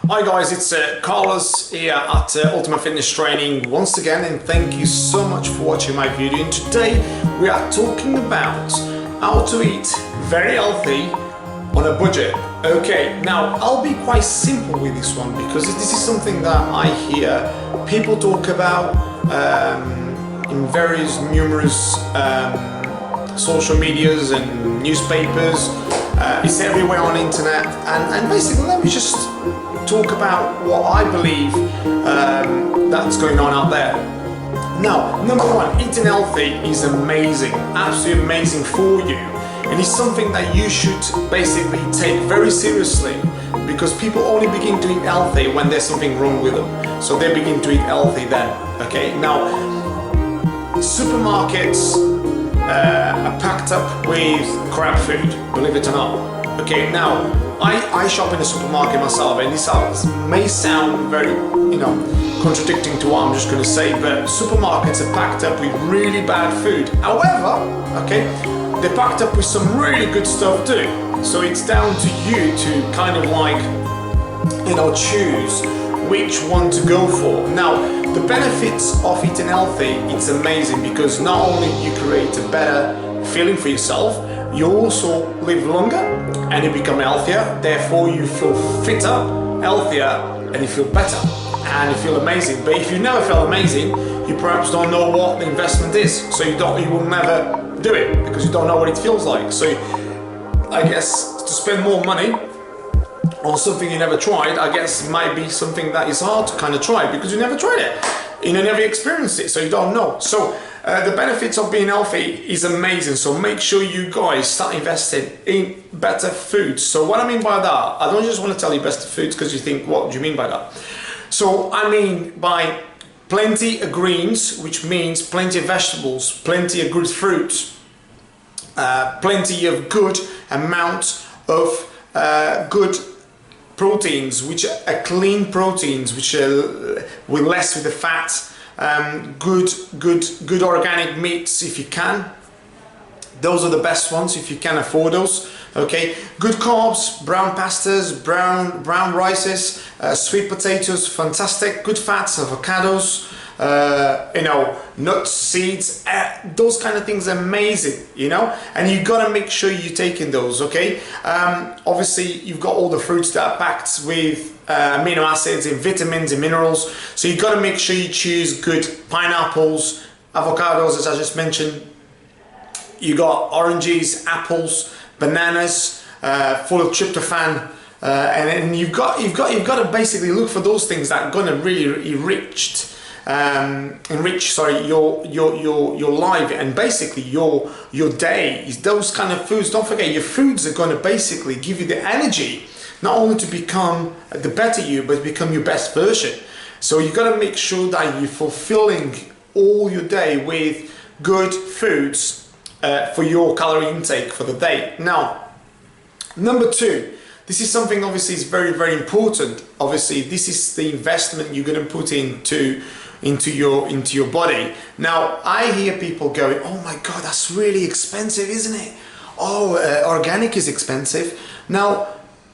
Hi guys, it's Carlos here at Ultimate Fitness Training once again, and thank you so much for watching my video. And today we are talking about how to eat very healthy on a budget. Okay, now I'll be quite simple with this one because this is something that I hear people talk about in various numerous social medias and newspapers. It's everywhere on the internet, and basically let me just talk about what I believe that's going on out there. Now, number one, eating healthy is amazing, absolutely amazing for you, and it's something that you should basically take very seriously, because people only begin to eat healthy when there's something wrong with them, so they begin to eat healthy then. Okay, now supermarkets are packed up with crap food, believe it or not. Okay, now I shop in a supermarket myself, and this may sound very, contradicting to what I'm just going to say, but supermarkets are packed up with really bad food. However, okay, they're packed up with some really good stuff too. So it's down to you to kind of like, choose which one to go for. Now, the benefits of eating healthy, it's amazing, because not only you create a better feeling for yourself, you also live longer and you become healthier, therefore you feel fitter, healthier, and you feel better and you feel amazing. But if you never felt amazing, you perhaps don't know what the investment is, so you will never do it because you don't know what it feels like. So I guess to spend more money on something you never tried, I guess might be something that is hard to kind of try because you never tried it, you never experienced it, so you don't know. So the benefits of being healthy is amazing, so make sure you guys start investing in better foods. So what I mean by that, I don't just want to tell you better foods because you think, what do you mean by that? So I mean by plenty of greens, which means plenty of vegetables, plenty of good fruits, plenty of good amount of good proteins, which are clean proteins, which are with less with the fat. Good organic meats if you can. Those are the best ones if you can afford those. Okay, good carbs, brown pastas, brown rices, sweet potatoes, fantastic. Good fats, avocados, nuts, seeds, those kind of things are amazing, and you gotta make sure you're taking those. Okay, obviously you've got all the fruits that are packed with amino acids and vitamins and minerals, so you got to make sure you choose good pineapples, avocados, as I just mentioned. You got oranges, apples, bananas, full of tryptophan, and you've got to basically look for those things that are going to really enrich your life and basically your day. Is those kind of foods. Don't forget, your foods are going to basically give you the energy not only to become the better you, but become your best version. So you got to make sure that you're fulfilling all your day with good foods for your calorie intake for the day. Now, number two, this is something obviously is very, very important. Obviously, this is the investment you're going to put into your body. Now, I hear people going, "Oh my God, that's really expensive, isn't it? Oh, organic is expensive." Now,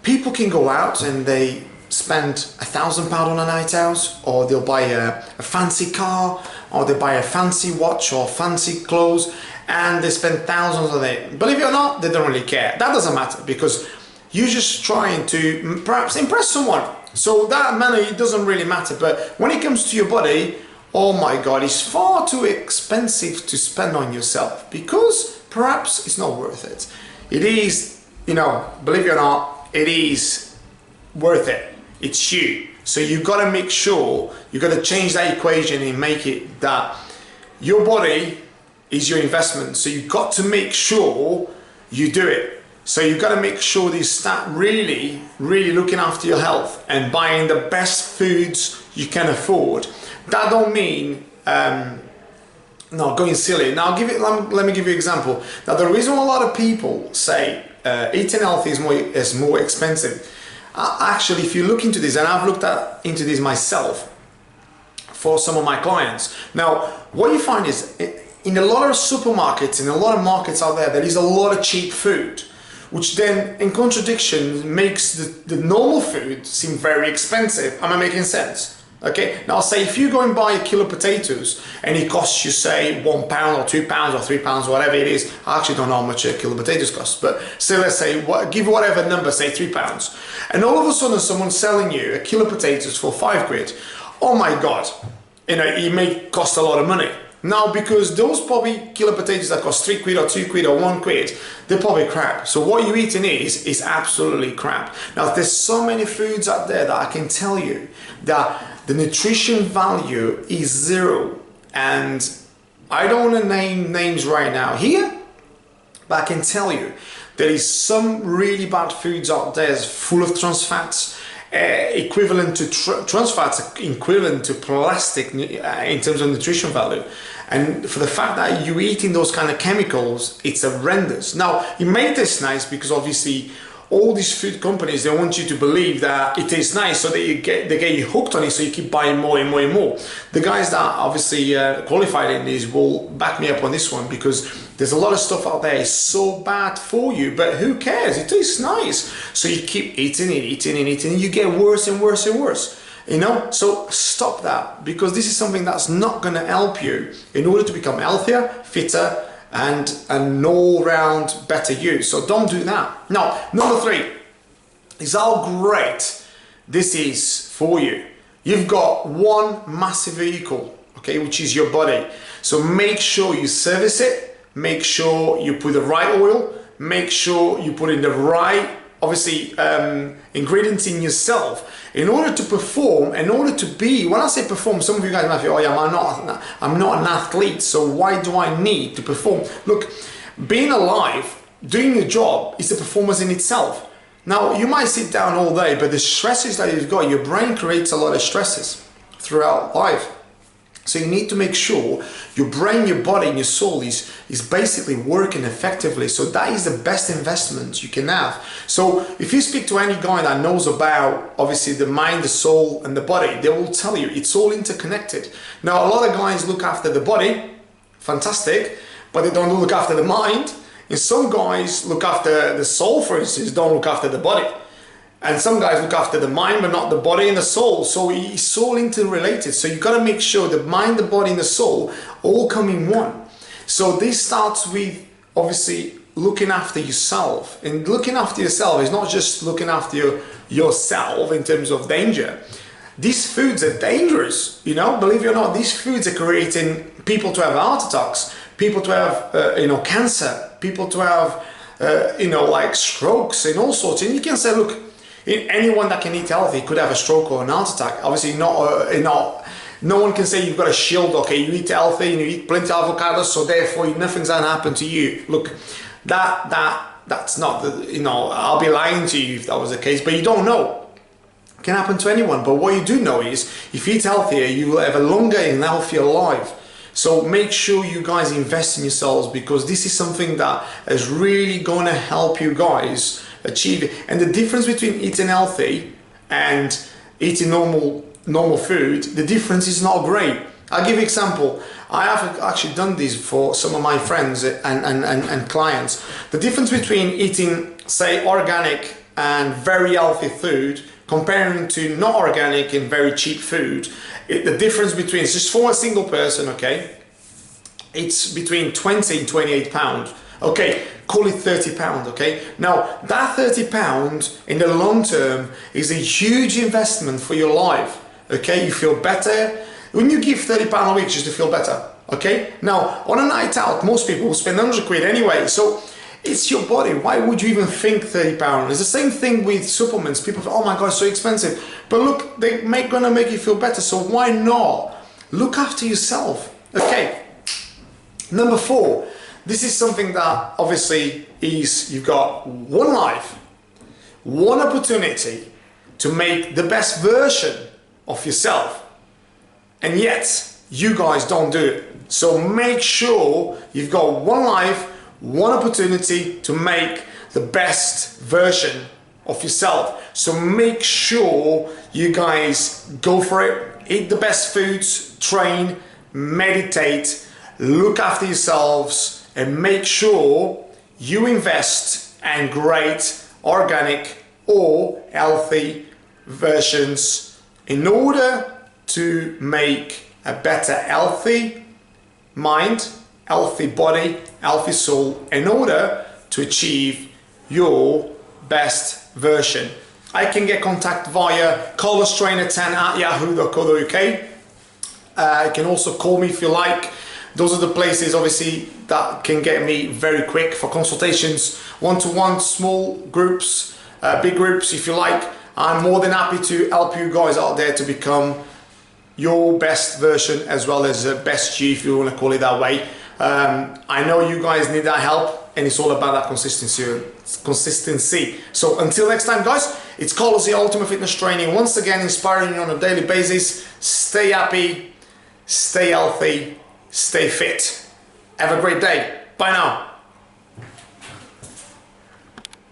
people can go out and they spend £1,000 on a night out, or they'll buy a fancy car, or they buy a fancy watch or fancy clothes, and they spend thousands on it. Believe it or not, they don't really care. That doesn't matter because you're just trying to perhaps impress someone. So that money doesn't really matter. But when it comes to your body, oh my God, it's far too expensive to spend on yourself because perhaps it's not worth it. It is, believe it or not, it is worth it. It's you. So you got to make sure, you got to change that equation and make it that your body is your investment. So you got to make sure you do it. So you got to make sure that you start really, really looking after your health and buying the best foods you can afford. That don't mean going silly. Now let me give you an example. Now the reason a lot of people say eating healthy is more expensive. Actually, if you look into this, and I've looked into this myself for some of my clients. Now, what you find is in a lot of supermarkets, in a lot of markets out there, there is a lot of cheap food, which then in contradiction makes the normal food seem very expensive. Am I making sense? Okay, now say if you go and buy a kilo of potatoes and it costs you say £1 or £2 or £3, whatever it is. I actually don't know how much a kilo of potatoes costs, but say let's say give whatever number, say £3, and all of a sudden someone's selling you a kilo of potatoes for £5. Oh my god, you know, it may cost a lot of money. Now, because those probably kilo potatoes that cost £3 or £2 or £1, they're probably crap. So what you're eating is absolutely crap. Now, there's so many foods out there that I can tell you that the nutrition value is zero. And I don't want to name names right now here, but I can tell you there is some really bad foods out there full of trans fats. Equivalent to trans fats, equivalent to plastic in terms of nutrition value, and for the fact that you're eating those kind of chemicals, it's horrendous. Now it may taste nice because obviously all these food companies, they want you to believe that it tastes nice, so that they get you hooked on it, so you keep buying more and more and more. The guys that obviously qualified in this will back me up on this one, because there's a lot of stuff out there is so bad for you, but who cares? It tastes nice, so you keep eating it, eating and eating, and you get worse and worse and worse. You know, so stop that, because this is something that's not going to help you in order to become healthier, fitter, and an all-round better you. So don't do that. Now, number 3 is how great this is for you. You've got one massive vehicle, okay, which is your body. So make sure you service it, make sure you put the right oil, make sure you put in the right, obviously, ingredients in yourself in order to perform, in order to be, when I say perform, some of you guys might feel, oh yeah, I'm not an athlete, so why do I need to perform? Look, being alive, doing your job is a performance in itself. Now, you might sit down all day, but the stresses that you've got, your brain creates a lot of stresses throughout life. So you need to make sure your brain, your body, and your soul is basically working effectively. So that is the best investment you can have. So if you speak to any guy that knows about, obviously, the mind, the soul, and the body, they will tell you it's all interconnected. Now, a lot of guys look after the body, fantastic, but they don't look after the mind. And some guys look after the soul, for instance, don't look after the body. And some guys look after the mind, but not the body and the soul. So it's all interrelated. So you've got to make sure the mind, the body, and the soul all come in one. So this starts with, obviously, looking after yourself. And looking after yourself is not just looking after yourself in terms of danger. These foods are dangerous, you know, believe it or not. These foods are creating people to have heart attacks, people to have, cancer, people to have, like strokes and all sorts. And you can say, look, anyone that can eat healthy could have a stroke or an heart attack. Obviously, no one can say you've got a shield. Okay, you eat healthy and you eat plenty of avocados, so therefore nothing's gonna happen to you. Look, that's not the. I'll be lying to you if that was the case. But you don't know. It can happen to anyone. But what you do know is, if you eat healthier, you will have a longer and healthier life. So make sure you guys invest in yourselves, because this is something that is really gonna help you guys achieve it. And the difference between eating healthy and eating normal food, the difference is not great. I'll give you an example. I have actually done this for some of my friends and clients. The difference between eating, say, organic and very healthy food comparing to not organic and very cheap food, the difference between, it's just for a single person, okay, it's between 20 and 28 pounds. Okay, call it 30 pounds, okay? Now, that 30 pounds in the long term is a huge investment for your life, okay? You feel better. When you give 30 pounds a week just to feel better, okay? Now, on a night out, most people will spend 100 quid anyway, so it's your body. Why would you even think 30 pounds? It's the same thing with supplements. People say, oh my God, it's so expensive. But look, they're gonna make you feel better, so why not? Look after yourself, okay? Number 4. This is something that obviously is, you've got one life, one opportunity to make the best version of yourself, and yet you guys don't do it. So make sure you've got one life, one opportunity to make the best version of yourself. So make sure you guys go for it, eat the best foods, train, meditate, look after yourselves, and make sure you invest and great organic or healthy versions in order to make a better healthy mind, healthy body, healthy soul, in order to achieve your best version. I can get contact via carlostrainer10@yahoo.co.uk. You can also call me if you like. Those are the places obviously that can get me very quick for consultations, one-to-one, small groups, big groups if you like. I'm more than happy to help you guys out there to become your best version, as well as best you, if you want to call it that way. I know you guys need that help, and it's all about that consistency. So until next time guys, it's Carlos, the Ultimate Fitness Training, once again inspiring you on a daily basis. Stay happy, stay healthy, stay fit. Have a great day. Bye now.